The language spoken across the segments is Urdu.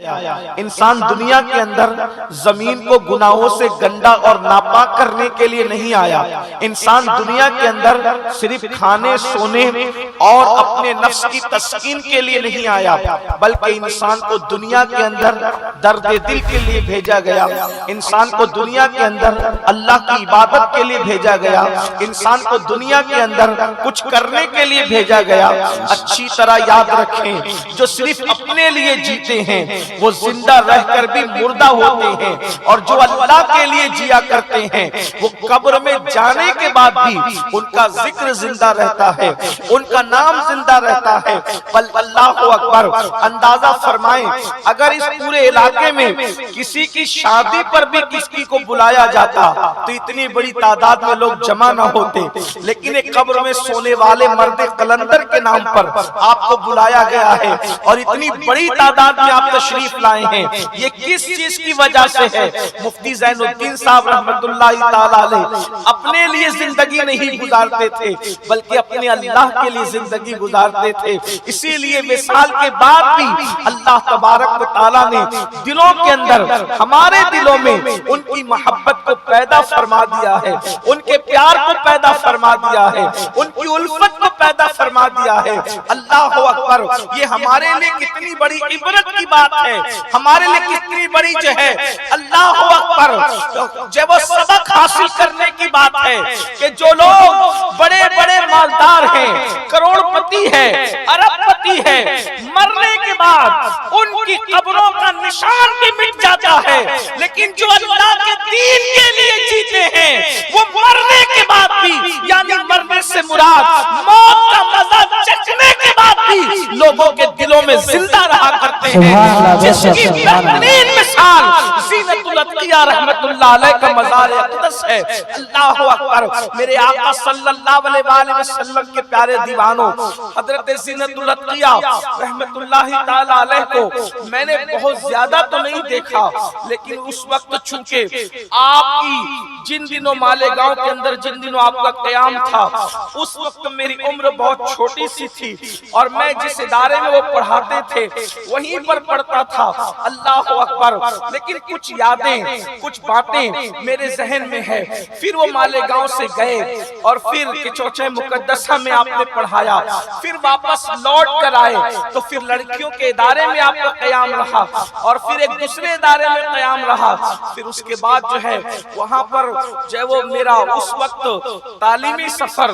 انسان دنیا کے اندر زمین کو گناہوں سے گندا اور ناپاک کرنے کے لیے نہیں آیا. انسان دنیا کے اندر صرف کھانے سونے اور اپنے نفس کی تسکین کے لیے نہیں آیا, بلکہ انسان کو دنیا کے اندر درد دل کے لیے بھیجا گیا. انسان کو دنیا کے اندر اللہ کی عبادت کے لیے بھیجا گیا. انسان کو دنیا کے اندر کچھ کرنے کے لیے بھیجا گیا. اچھی طرح یاد رکھیں, جو صرف اپنے لیے جیتے ہیں وہ زندہ رہ کر بھی مردہ ہوتے ہیں, اور جو اللہ کے لیے جیا کرتے ہیں وہ قبر میں جانے کے بعد بھی ان کا ذکر زندہ رہتا ہے, ان کا نام زندہ رہتا ہے. اللہ اکبر. اندازہ فرمائیں, اگر اس پورے علاقے میں کسی کی شادی پر بھی کسی کو بلایا جاتا تو اتنی بڑی تعداد میں لوگ جمع نہ ہوتے, لیکن ایک قبر میں سونے والے مرد قلندر کے نام پر آپ کو بلایا گیا ہے, اور اتنی بڑی تعداد میں آپ تشریف لائے ہیں. یہ کس چیز کی وجہ سے ہے؟ مفتی زین الدین صاحب رحمت اللہ تعالی علیہ اپنے لیے زندگی نہیں گزارتے تھے, بلکہ اپنے اللہ کے لیے زندگی گزارتے تھے. اسی لیے وصال کے بعد بھی اللہ تبارک و تعالی نے دلوں کے اندر, ہمارے دلوں میں ان کی محبت کو پیدا فرما دیا ہے, ان کے پیار کو پیدا فرما دیا ہے, ان کی الفت کو پیدا فرما دیا ہے. اللہ اکبر. یہ ہمارے لیے کتنی بڑی عبرت کی بات ہے, ہمارے لیے کتنی بڑی جو ہے اللہ اکبر جب وہ سبق حاصل کرنے کی بات ہے کہ جو لوگ بڑے بڑے مالدار ہیں, کروڑ پتی ہیں, ارب پتی ہیں, مرنے کے بعد ان کی قبروں کا نشان بھی مٹ جاتا ہے, لیکن جو اللہ کے دین کے لیے جیتے ہیں وہ مرنے کے بعد بھی, یعنی مرنے سے مراد موت کا مزہ چکھنے کے بعد بھی لوگوں کے دلوں میں زندہ رہا کرتے ہیں. جس کی بہترین مثال زینت العطیہ رحمت اللہ علیہ کا مزار اقدس ہے. اللہ اکبر. میرے آقا صلی اللہ علیہ وآلہ وسلم کے پیارے دیوانوں, حضرت زینت العطیہ رحمت اللہ تعالی علیہ کو میں نے بہت زیادہ تو نہیں دیکھا, لیکن اس وقت چونکہ آپ کی جن دنوں مالیگاؤں کے اندر جن دنوں آپ کا قیام تھا, اس وقت میری عمر بہت چھوٹی سی تھی, اور میں جس ادارے میں وہ پڑھاتے تھے وہیں پر پڑھتا تھا. اللہ اکبر. لیکن کچھ یادیں, کچھ باتیں میرے ذہن میں ہے. پھر وہ مالیگاؤں سے گئے, اور پھر چوچے مقدسہ میں آپ نے پڑھایا, پھر واپس لوٹ کر آئے تو پھر لڑکیوں کے ادارے میں آپ کا قیام رہا, اور پھر ایک دوسرے ادارے میں قیام رہا. پھر اس کے بعد جو ہے وہاں پر جو ہے وہ میرا اس وقت تعلیمی سفر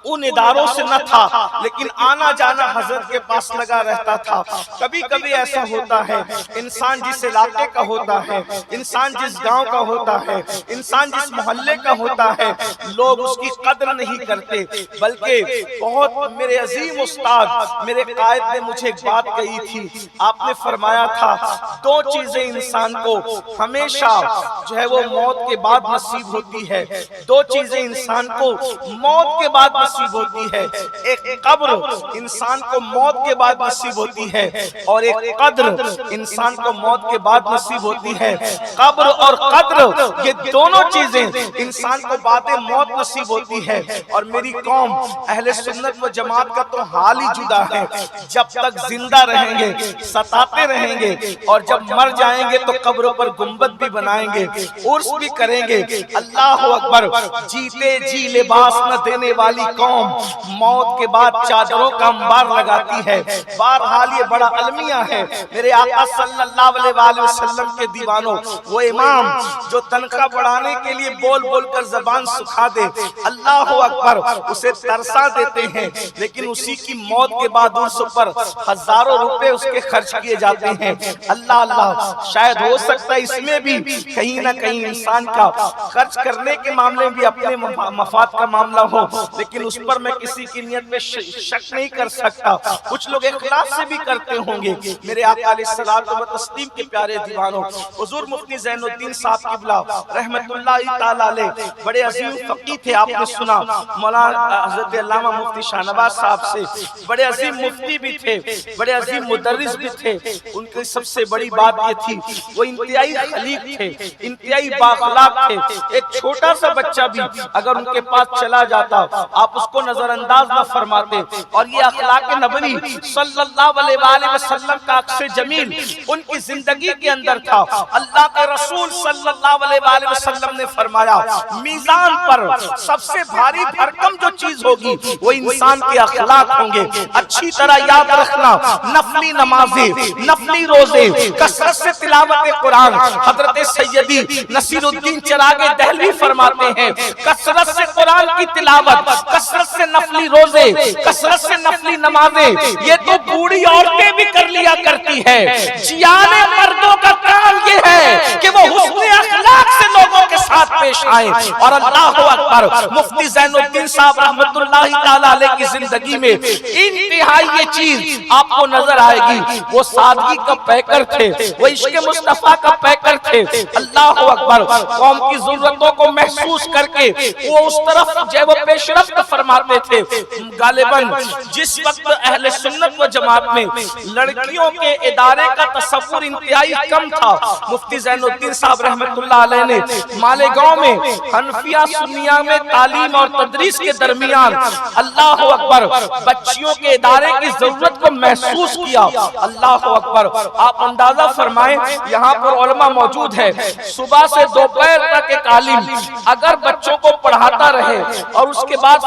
ان اداروں سے نہ تھا, لیکن آنا جانا حضرت کے پاس لگا رہتا تھا. کبھی کبھی ایسا ہوتا ہے, انسان جس علاقے کا ہوتا ہے, انسان جس گاؤں کا ہوتا ہے, انسان جس محلے کا ہوتا ہے, لوگ اس کی قدر نہیں کرتے. بلکہ بہت میرے عظیم استاد, میرے قائد نے مجھے ایک بات کہی تھی. آپ نے فرمایا تھا, دو چیزیں انسان کو ہمیشہ جو ہے وہ موت کے بعد نصیب ہوتی ہے. دو چیزیں انسان کو موت کے بعد نصیب ہوتی ہے. ایک قبر انسان کو موت کے بعد نصیب ہوتی ہے, اور ایک قدر انسان کو موت کے بعد نصیب ہوتی ہے. قبر اور قدر یہ دونوں چیزیں انسان کو بعد موت نصیب ہوتی ہے. اور میری قوم اہل سنت و جماعت کا تو حال ہی جدا ہے. جب تک زندہ رہیں گے ستاتے رہیں گے, اور جب مر جائیں گے تو قبروں پر گنبد بھی بنائیں گے, عرس بھی کریں گے. اللہ اکبر. جیتے جی لباس نہ دینے والی قوم موت کے بعد چادروں کا انبار لگاتی ہے. بہرحال یہ بڑا المیہ ہے. میرے آقا صلی اللہ علیہ وآلہ وسلم کے دیوانوں, وہ امام جو تنخواہ بڑھانے کے لیے بول بول کر زبان سکھا دے, اللہ اکبر, اسے ترسا دیتے ہیں, لیکن اسی کی موت کے بعد عرس پر ہزاروں روپے اس کے خرچ کیے جاتے ہیں. اللہ اللہ. شاید ہو سکتا ہے اس میں بھی کہیں نہ کہیں انسان کا خرچ کرنے کے معاملے بھی اپنے مفاد کا معاملہ ہو, لیکن اس پر میں کسی کی نیت میں شک نہیں کر سکتا. کچھ لوگ اخلاص سے بھی کرتے ہوں گے. میرے آقا علیہ الصلوۃ والتسلیم کے پیارے دیوانوں, حضور مفتی زین الدین صاحب قبلہ رحمت اللہ تعالی علیہ بڑے عظیم فقیہ تھے. آپ نے سنا مولانا حضرت علامہ مفتی شاہ نواز صاحب سے, بڑے عظیم مفتی بھی تھے, بڑے عظیم مدرس بھی تھے. ان کی سب سے بڑی بات یہ تھی, وہ انتہائی خلیق تھے, انتہائی بااخلاق تھے. ایک چھوٹا سا بچہ بھی اگر ان کے پاس چلا جاتا, آپ اس کو نظر انداز نہ فرماتے. اور یہ اخلاق نبوی صلی اللہ علیہ وآلہ وسلم کا عکس جمیل ان کی زندگی کے اندر تھا. اللہ کے رسول صلی اللہ علیہ وآلہ وسلم نے فرمایا میزان پر سب سے بھاری بھرکم جو چیز ہوگی وہ انسان کے اخلاق ہوں گے. اچھی طرح یاد رکھنا نفلی نمازیں، نفلی روزے، کثرت سے تلاوت قرآن. حضرت سیدی نصیر الدین چراغ دہلوی فرماتے ہیں کثرت سے قرآن کی تلاوت، کثرت سے نفلی روزے، کثرت سے نفلی نمازیں یہ تو بوڑھی عورتیں بھی کر لیا کرتی ہے. جیانے مردوں کا کام یہ ہے کہ وہ حسن اخلاق سے لوگوں کے ساتھ پیش آئیں. اور اللہ اکبر مفتی زین الدین صاحب رحمت اللہ تعالی علیہ کی زندگی میں انتہائی یہ چیز آپ کو نظر آئے گی. وہ سادگی کا پیکر تھے، وہ عشق مصطفیٰ کا پیکر تھے. اللہ اکبر قوم کی ضرورتوں کو محسوس کر کے وہ اس طرف جو وہ پیش رفت فرماتے تھے. غالباً جس وقت اہل سنت و جماعت میں لڑکیوں کے ادارے کا تصور انتہائی کم تھا، مفتی زین الدین صاحب رحمت اللہ علیہ نے مالیگاؤں میں حنفیہ سنیہ میں تعلیم اور تدریس کے درمیان اللہ اکبر بچیوں کے ادارے کی ضرورت کو محسوس کیا. اللہ اکبر آپ اندازہ فرمائیں یہاں پر علماء موجود ہے، صبح سے دوپہر تک ایک عالم اگر بچوں کو پڑھاتا رہے اور اس کے بعد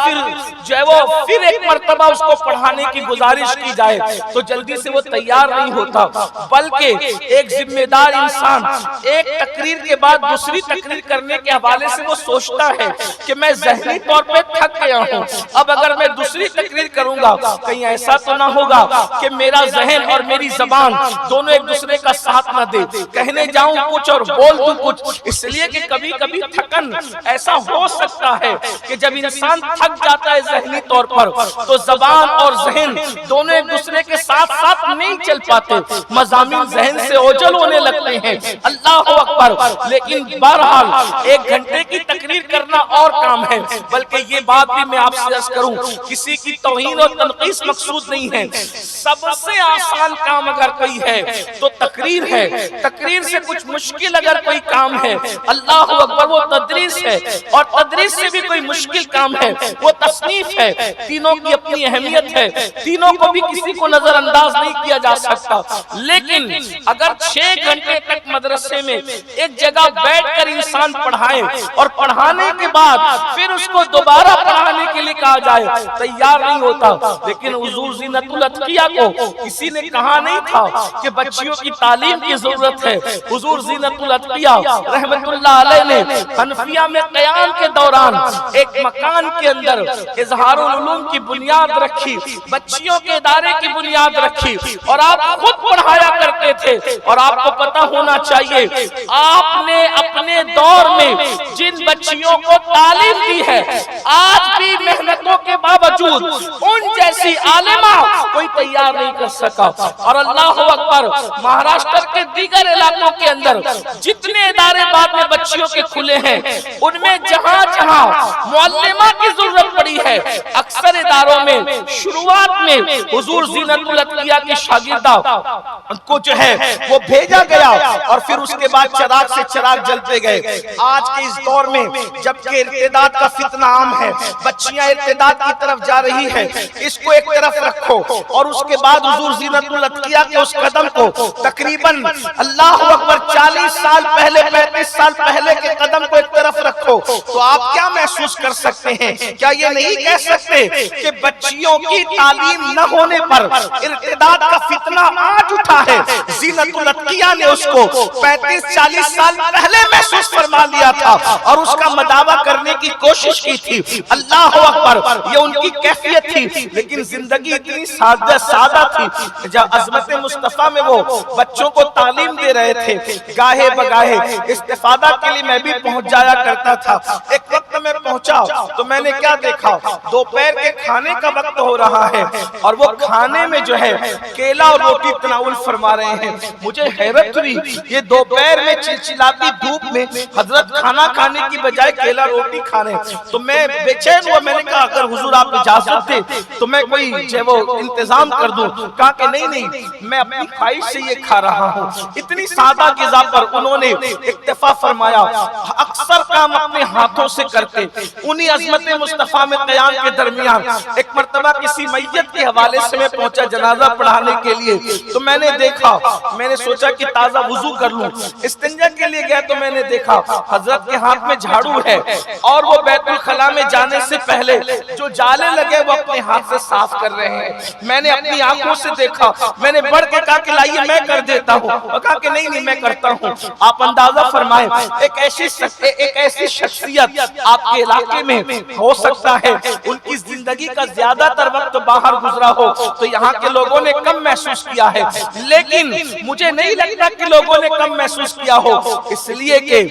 جو ہے وہ پھر ایک مرتبہ اس کو پڑھانے کی گزارش کی جائے تو جلدی سے وہ تیار نہیں ہوتا، بلکہ ایک ذمہ دار انسان ایک تقریر کے بعد دوسری تقریر کرنے کے حوالے سے وہ سوچتا ہے کہ میں ذہنی طور پہ تھک گیا ہوں، اب اگر میں دوسری تقریر کروں گا کہیں ایسا تو نہ ہوگا کہ میرا ذہن اور میری زبان دونوں ایک دوسرے کا ساتھ نہ دے، کہنے جاؤں کچھ اور بول دوں کچھ. اس لیے کہ کبھی کبھی تھکن ایسا ہو سکتا ہے کہ جب انسان تھک جاتا ہے ذہنی طور پر تو زبان اور ذہن دونوں ایک دوسرے کے ساتھ ساتھ نہیں چل پاتے، مضامین ذہن سے اوجھل ہونے لگتے ہیں. اللہ اکبر لیکن بہرحال ایک گھنٹے کی تقریر کرنا اور کام ہے. بلکہ یہ بات بھی میں آپ سے عرض کروں کسی کی توہین اور تنقیص مقصود نہیں ہے، سب سے آسان کام اگر کوئی ہے تو تقریر ہے. تقریر سے کچھ مشکل اگر کوئی کام ہے اللہ اکبر وہ تدریس ہے، اور تدریس سے بھی کوئی مشکل کام ہے وہ تصنیف ہے. تینوں کی اپنی اہمیت ہے، تینوں کو بھی کسی کو نظر انداز نہیں کیا جا سکتا. لیکن اگر 6 گھنٹے تک مدرسے میں ایک جگہ بیٹھ کر انسان پڑھائے اور پڑھانے کے بعد پھر اس کو دوبارہ پڑھانے کے لیے کہا جائے تیار نہیں ہوتا. لیکن حضور زینت الاتقیاء کو کسی نے کہا نہیں تھا کہ بچیوں کی تعلیم کی ضرورت ہے. حضور زینت الاتقیاء رحمت اللہ علیہ نے حنفیہ میں قیام کے دوران ایک مکان کے اندر اظہار العلوم کی بنیاد رکھی، بچیوں کے ادارے کی بنیاد رکھی، اور آپ خود پڑھایا کرتے تھے. اور آپ کو پتہ ہونا چاہیے آپ نے اپنے دور میں جن بچیوں کو تعلیم دی ہے آج بھی محنتوں کے باوجود ان جیسی عالمہ کوئی تیار نہیں کر سکا. اور اللہ اکبر مہاراشٹر کے دیگر علاقوں کے اندر جتنے ادارے بعد میں بچیوں کے کھلے ہیں ان میں جہاں جہاں معلمہ کی ضرورت پڑی ہے اکثر اداروں میں شروعات میں حضور زینت الاتقیاء کے شاگردہ کو جو ہے وہ بھیجا گیا اور پھر اس کے بعد چراغ سے چراغ جلتے گئے. آج کے اس دور میں جبکہ ارتداد کا فتنہ عام ہے، بچیاں ارتداد کی طرف جا رہی ہیں، اس کو ایک طرف رکھو اور اس کے بعد حضور زینت الاتقیاء کے اس قدم کو تقریباً اللہ اکبر 40 سال پہلے 35 سال پہلے کے قدم کو ایک طرف رکھو تو آپ کیا محسوس کر سکتے ہیں؟ کیا یہ نہیں کہہ سکتے کہ بچیوں کی تعلیم نہ ہونے پر ارتداد کا فتنہ آج اٹھا ہے؟ زینت الاتقیاء نے اس کو 35-40 سال پہلے محسوس فرما لیا تھا اور اس کا مداوع کرنے کی کوشش کی تھی. اللہ اکبر یہ ان کی کیفیت تھی. لیکن زندگی اتنی سادہ تھی جب عظمت مصطفیٰ میں وہ بچوں کو تعلیم دے رہے تھے. گاہے بگاہے استفادہ کے لیے میں بھی پہنچ جایا کرتا تھا. ایک وقت میں پہنچا تو میں نے کیا دیکھا، دوپہر کے کھانے کا وقت ہو رہا ہے اور وہ کھانے میں جو ہے کیلا اور روٹی تناول فرما رہے ہیں. مجھے حیرت ہوئی یہ دوپہر میں چلچلاتی دھوپ میں حضرت کھانا کھانے کی بجائے کیلا روٹی کھا رہے ہیں. تو میں بے چین ہوا، میں نے کہا اگر حضور آپ اجازت دے تو میں کوئی جو ہے وہ انتظام کر دوں. کہا کہ نہیں میں اپنی خواہش سے یہ کھا رہا ہوں. اتنی سادہ غذا پر انہوں نے اکتفا فرمایا. اکثر کام اپنے ہاتھوں سے کرتے. انہی عظمت مصطفیٰ میں قیام کے درمیان ایک مرتبہ کسی میت کے حوالے سے میں پہنچا جنازہ پڑھانے کے لیے, تو میں نے دیکھا, میں نے سوچا کہ تازہ وضو کر لوں, استنجا کے لیے گیا تو میں نے دیکھا حضرت کے ہاتھ میں جھاڑو ہے اور وہ بیت الخلاء میں جانے سے پہلے جو جالے لگے وہ اپنے ہاتھ سے صاف کر رہے ہیں. میں نے اپنی آنکھوں سے دیکھا, میں نے بڑھ کے کہا کہ لائیے میں کر دیتا ہوں, اور کہا کہ نہیں میں کرتا ہوں. آپ اندازہ فرمائیں ایک ایسی شخصیت آپ کے علاقے میں ہو سکتا ہے ان کی زندگی کا زیادہ تر وقت باہر گزرا ہو تو یہاں کے لوگوں نے کم محسوس کیا ہے, لیکن مجھے نہیں لگتا کہ لوگوں نے کم محسوس کیا ہو, اس لیے کہ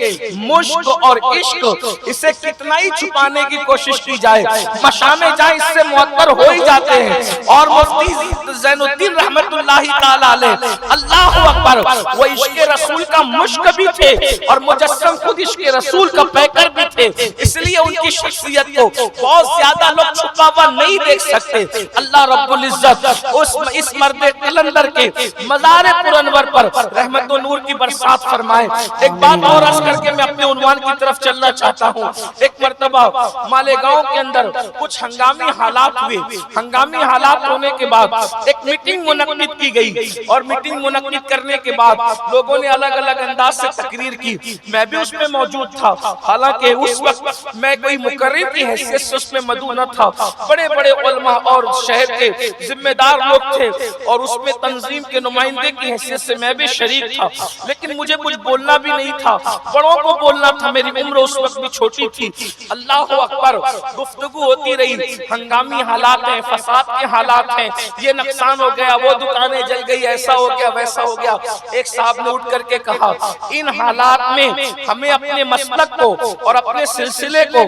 مشق اور عشق اسے کتنا ہی چھپانے کی کوشش کی جائے مشامے جائیں اس سے معطر ہو ہی جاتے ہیں. اور مفتی زین الدین رحمت اللہ تعالی علیہ, اللہ اکبر, وہ عشق رسول کا مشق بھی تھے اور مجسم خود عشق رسول کا پیکر بھی تھے, اس لیے ان کی شخصیت کو بہت زیادہ لوگ چھپا ہوا نہیں دیکھ سکتے. اللہ رب العزت اس مرد قلندر کے مزار پر انور پر رحمت و نور کی برسات فرمائے. ایک بات اور عرض کر کے میں اپنے عنوان کی طرف چلنا چاہتا ہوں. ایک مرتبہ مالیگاؤں کے اندر کچھ ہنگامی حالات ہوئے. ہنگامی حالات ہونے کے بعد ایک میٹنگ منعقد کی گئی اور میٹنگ منعقد کرنے کے بعد لوگوں نے الگ الگ انداز سے تقریر کی. میں بھی اس میں موجود تھا, حالانکہ اس وقت میں کوئی مقرر کی حیثیت سے اس میں مدعو نہ تھا. بڑے بڑے علماء اور شہر کے ذمہ دار لوگ تھے اور اس میں تنظیم کے نمائندے کی حیثیت سے میں بھی شریک تھا, لیکن مجھے کچھ بولنا بھی نہیں تھا, بڑوں کو بولنا تھا, میری عمر اس وقت بھی چھوٹی تھی. اللہ اکبر, گفتگو ہوتی رہی. ہنگامی حالات ہیں, فساد کے حالات ہیں, یہ نقصان ہو گیا, وہ دکانیں جل گئی, ایسا ہو گیا, ویسا ہو گیا. ایک صاحب نے اٹھ کر کے کہا ان حالات میں ہمیں اپنے مسلک کو اور اپنے سلسلے کو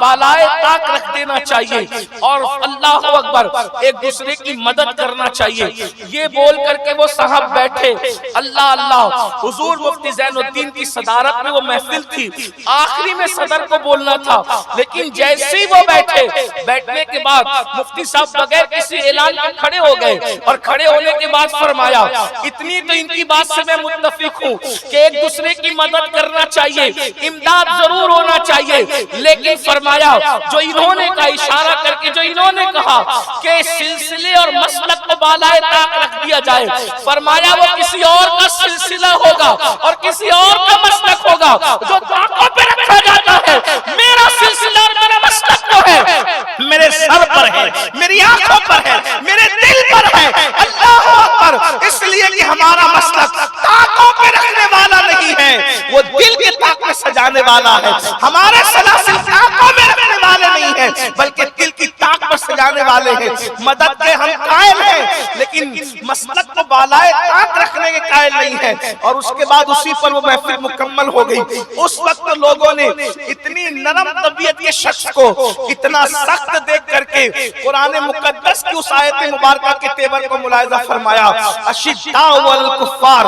بالائے طاق رکھ دینا چاہیے اور اللہ اکبر ایک دوسرے کی مدد کرنا چاہیے. یہ بول کر کے وہ صاحب بیٹھے. اللہ اللہ, حضور مفتی زین الدین کی صدارت میں وہ محفل تھی, آخری میں صدر کو بولنا تھا, لیکن جیسے ہی وہ بیٹھے, بیٹھنے کے بعد مفتی صاحب بغیر کسی اعلان کے کھڑے ہو گئے اور کھڑے ہونے کے بعد فرمایا اتنی تو ان کی بات سے میں متفق ہوں کہ ایک دوسرے کی مدد کرنا چاہیے, امداد ضرور ہونا چاہیے, لیکن فرمایا جو انہوں نے کا اشارہ کر کے جو انہوں نے کہا کہ سلسلے اور مسلک کو بالائے طاق رکھ دیا جائے, فرمایا وہ کسی اور کا سلسلہ ہوگا اور کسی اور کا مسلک ہوگا جو طاقوں پہ رکھا جاتا ہے. میرا سلسلہ اور میرا مسلک تو ہے, میرے سر پر ہے, میری آنکھوں پر ہے, میرے دل پر ہے. اللہ اکبر, اس لیے کہ ہمارا مسلک طاقوں پہ رکھنے والا نہیں ہے, وہ دل کے طاق میں سجانے والا ہے. ہمارے سلاسل طاقوں میں رکھنے والے نہیں ہیں بلکہ دل کی طاق پر سجانے والے ہیں. مدد کے ہم قائل ہیں لیکن مسلک کو بالائے طاق رکھنے کے قائل نہیں ہیں. اور اس کے بعد اسی پر وہ محفل مکمل ہو گئی. اس وقت لوگوں نے اتنی نرم طبیعت کے شخص کو اتنا سخت دیکھ کر کے قرآن مقدس کی اس آیت مبارکہ کے تیور کو ملاحظہ فرمایا, اشداء والکفار,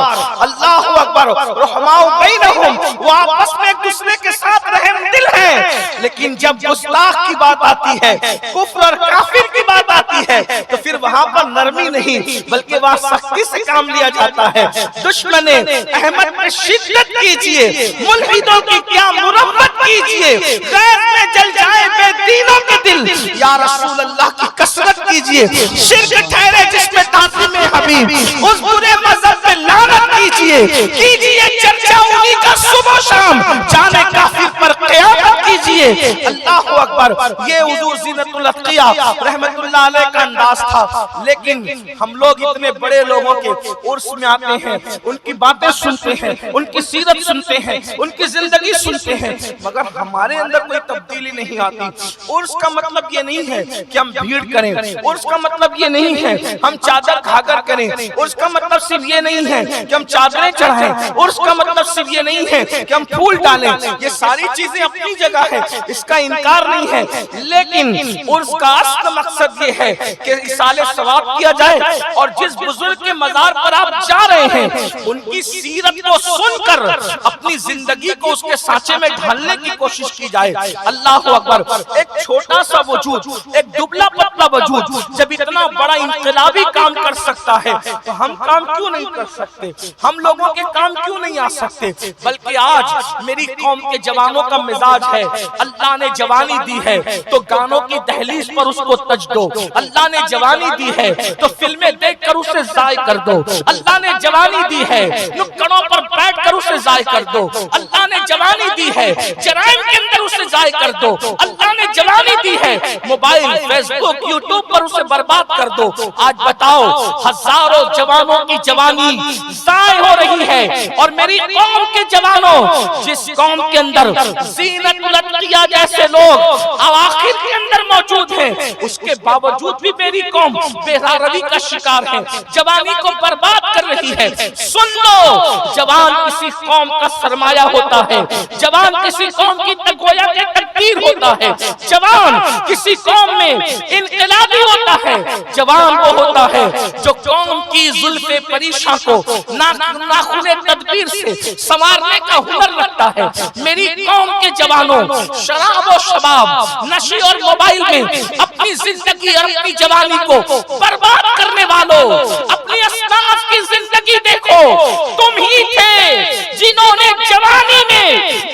اللہ اکبر, رحماء بینہم, وہ آپس میں ایک دوسرے کے ساتھ رحم دل ہیں, لیکن جب گستاخ کی بات آتی ہے, کفر اور کافر کی بات آتی ہے تو پھر وہاں پر نرمی نہیں بلکہ وہاں سختی سے کام لیا جاتا ہے. دشمن احمد میں شدت کیجئے, ملحدوں کی کیا مرمت کیجئے, غیر میں جل جائے بے دینوں کے دل, یا رسول اللہ کی کثرت کیجئے, شرک ٹھہرے جس میں تعظیم حبیب, اس برے مذہب پہ لعنت کیجئے چرچا انہی کا صبح شام, جانے کافر پر قیامت کیجئے. اللہ اکبر, یہ حضور زینت الاتقیاء رحمت اللہ علیہ کا انداز تھا. لیکن ہم لوگ اتنے بڑے لوگوں کے عرس میں آتے ہیں, ان کی باتیں سنتے ہیں, ان کی سیرت سنتے ہیں, ان کی زندگی سنتے ہیں, مگر ہمارے اندر کوئی تبدیلی نہیں آتی. عرس کا مطلب یہ نہیں ہے کہ ہم بھیڑ کریں, عرس کا مطلب یہ نہیں ہے ہم چادر گھاگر کریں, عرس کا مطلب صرف یہ نہیں ہے کہ ہم چادریں چڑھائیں, عرس کا مطلب صرف یہ نہیں ہے کہ ہم پھول ڈالیں. یہ ساری چیزیں چیزیں اپنی جگہ ہے، اس کا انکار نہیں ہے، لیکن اس کا اصل مقصد یہ ہے کہ ایصال ثواب کیا جائے، اور جس بزرگ کے مزار پر آپ جا رہے ہیں ان کی سیرت کو سن کر اپنی زندگی کو اس کے سانچے میں ڈھالنے کی کوشش کی جائے۔ اللہ اکبر! ایک چھوٹا سا وجود، ایک دبلا پتلا وجود جب اتنا بڑا انقلابی کام کر سکتا ہے تو ہم کام کیوں نہیں کر سکتے؟ ہم لوگوں کے کام کیوں نہیں آ سکتے؟ بلکہ آج میری قوم کے جوانوں کا مزاج ہے، اللہ نے جوانی دی ہے تو گانوں کی دہلیز پر اس کو تج دو، اللہ نے جوانی دی ہے تو فلمیں دیکھ کر اسے ضائع کر دو، اللہ نے جوانی دی ہے نکڑوں پر بیٹھ کر اسے ضائع کر دو، اللہ نے جوانی دی ہے جرائم کے اندر اسے ضائع کر دو، اللہ نے جوانی دی ہے موبائل، فیس بک، یوٹیوب پر اسے برباد کر دو۔ آج بتاؤ، ہزاروں جوانوں کی جوانی ضائع ہو رہی ہے، اور میری قوم کے جوانوں، جس قوم کے اندر زینت الاتقیاء جیسے لوگ اواخر کے اندر موجود ہیں، اس کے باوجود بھی میری قوم بے روی کا شکار ہے، جوانی کو برباد کر رہی ہے۔ سن لو، جوان کسی قوم کا سرمایہ ہوتا ہے، جوان کسی قوم کی گویا کہ تقدیر ہوتا ہے، جوان کسی قوم میں انقلابی ہوتا ہے، جوان وہ ہوتا ہے جو قوم کی زلف پریشاں کو ناخن تدبیر سے سنوارنے کا ہنر رکھتا ہے۔ میری قوم کے جوانوں، شراب و شباب، نشے اور موبائل میں اپنی زندگی اور اپنی جوانی کو برباد کرنے والوں، اپنی اسلاف کی زندگی دیکھو، تم ہی تھے جنہوں نے جوانی میں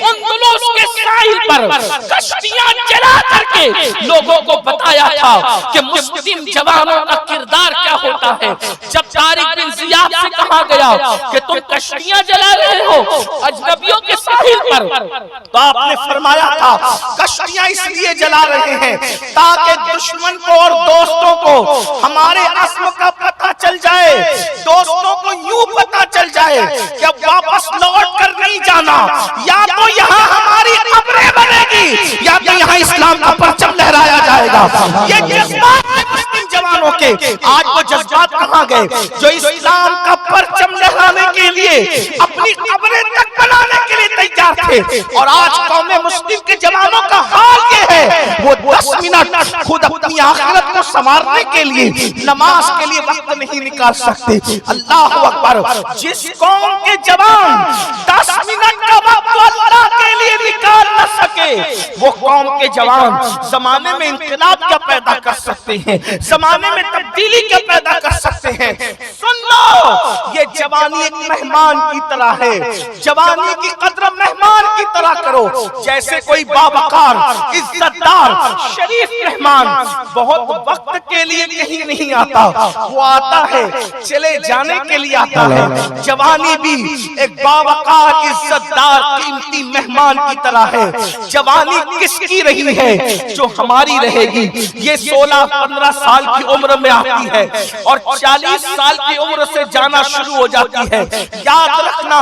اندلس کے ساحل پر کشتیاں جلا کر کے لوگوں کو بتایا تھا کہ مسلم جوانوں کا کردار کیا ہوتا ہے۔ جب طارق بن زیاد سے کہا گیا کہ تم کشتیاں جلا رہے ہو اجنبیوں کے ساحل پر، تو آپ نے فرمایا تھا کشتیاں اس لیے جلا رہے ہیں تاکہ دشمن کو اور دوستوں کو ہمارے عزم کا پتہ چل جائے، دوستوں کو یوں پتہ چل جائے کہ اب واپس لوٹ کر نہیں جانا، یا تو یہاں ہماری قبریں بنے گی یا تو یہاں اسلام کا پرچم لہرایا جائے گا۔ یہ جذبات مسلم جوانوں کے آج وہ جذبات کہاں گئے جو اسلام کا پرچم لہرانے کے لیے اپنی قبریں تک بنانے کے لیے تیار تھے؟ اور آج قوم مسلم کے جوانوں کا حال یہ ہے، وہ 10 منٹ خود اپنی آخرت کو سنوارنے کے لیے، نماز کے لیے وقت نہیں نکال سکتے۔ اللہ اکبر! جس قوم کے جوان 10 منٹ کا وقت اللہ کے لیے نکال نہ سکے، وہ قوم کے جوان زمانے میں انقلاب کیا پیدا کر سکتے ہیں، زمانے میں تبدیلی کیا پیدا کر سکتے ہیں۔ سن لو، یہ جوانی ایک مہمان کی طرح ہے، جوانی کی قدر مہمان کی طرح کرو، جیسے کوئی باوقار، عزت دار، شریف مہمان بہت وقت کے لیے کہیں نہیں آتا، وہ آتا ہے چلے جانے کے لیے آتا ہے۔ جوانی بھی ایک باوقار، عزت دار، قیمتی مہمان کی طرح ہے۔ جوانی کس کی رہی ہے؟ جو ہماری رہے گی۔ یہ 16-15 سال کی عمر میں آتی ہے اور 40 سال کی عمر سے جانا شروع ہو جاتی ہے۔ یاد رکھنا،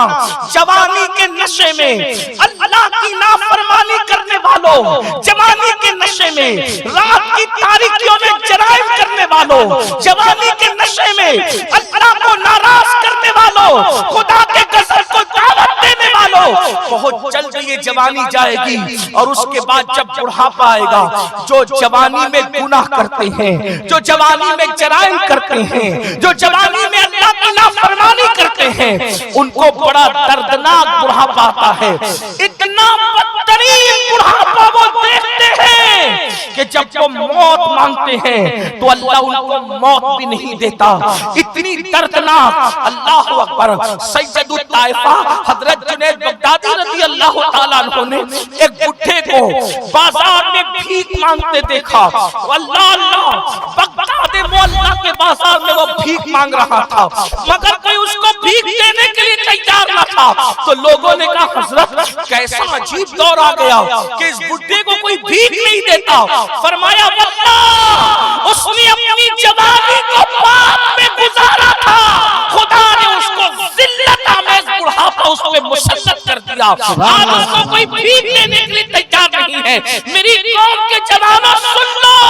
جوانی کے نشے میں اللہ کی نافرمانی کرنے والوں، جوانی کے نشے میں رات کی تاریکیوں میں جرائم کرنے والوں، جوانی کے نشے میں اللہ کو ناراض کرنے والوں، خدا کے غضب کو دعوت دینے والوں، بہت جلد یہ جوانی جائے گی، اور اس کے بعد جب بڑھاپا آئے گا، جو جوانی میں گناہ کرتے ہیں، جو جوانی میں جرائم کرتے ہیں، جو جوانی میں اللہ کی نافرمانی کرتے ہیں، ان کو بڑا دردناک بڑھاپا آتا ہے۔ اتنا بدترین بڑھاپا وہ دیکھتے ہیں کہ جب وہ موت مانگتے ہیں تو اللہ ان کو موت بھی نہیں دیتا۔ اتنی دردناک، اللہ اکبر! سید الطائفہ حضرت جنید بغدادی رضی اللہ تعالیٰ عنہ نے ایک بڈھے کو بازار میں بھیک مانگتے دیکھا۔ اللہ اللہ، بغداد معلیٰ کے بازار میں وہ بھیک مانگ رہا تھا، مگر کوئی اس کو بھیک دینے کے لیے تیار نہ تھا۔ تو لوگوں نے کہا حضرت کیسا عجیب دور آ گیا کہ اس بڈھے کو کوئی بھیک نہیں دیتا۔ فرمایا واللہ اس نے اپنی جوانی کو پاک میں گزارا تھا، خدا نے اس کو ذلت آمیز بڑھاپا اس پہ مسلط کر دیا۔ آج اس کو کوئی بھیک دینے کے لیے تیار نہیں ہے۔ میری قوم کے جوانوں سن لو،